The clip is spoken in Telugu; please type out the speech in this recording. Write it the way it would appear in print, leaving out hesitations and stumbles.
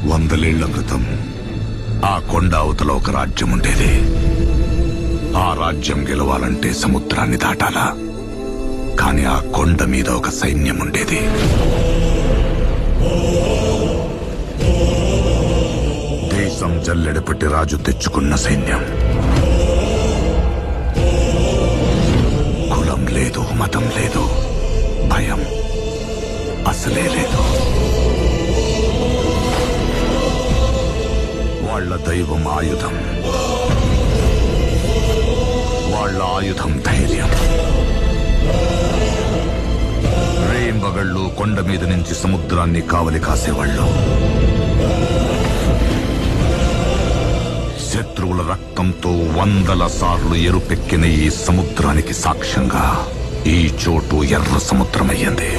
వందలేళ్ల క్రితం ఆ కొండ అవతల ఒక రాజ్యం ఉండేది. ఆ రాజ్యం గెలవాలంటే సముద్రాన్ని దాటాలా. కాని ఆ కొండ మీద ఒక సైన్యం ఉండేది. దేశం జల్లెడపట్టి రాజు తెచ్చుకున్న సైన్యం. కులం లేదు, మతం లేదు, భయం అసలే లేదు. వాళ్ళ దైవం ఆయుధం, వాళ్ళ ఆయుధం ధైర్యం. రేయింబగళ్ళు కొండ మీద నుంచి సముద్రాన్ని కావలి కాసేవాళ్ళు. శత్రువుల రక్తంతో 100 సార్లు ఎరుపెక్కిన ఈ సముద్రానికి సాక్ష్యంగా ఈ చోటు ఎర్ర సముద్రమయ్యింది.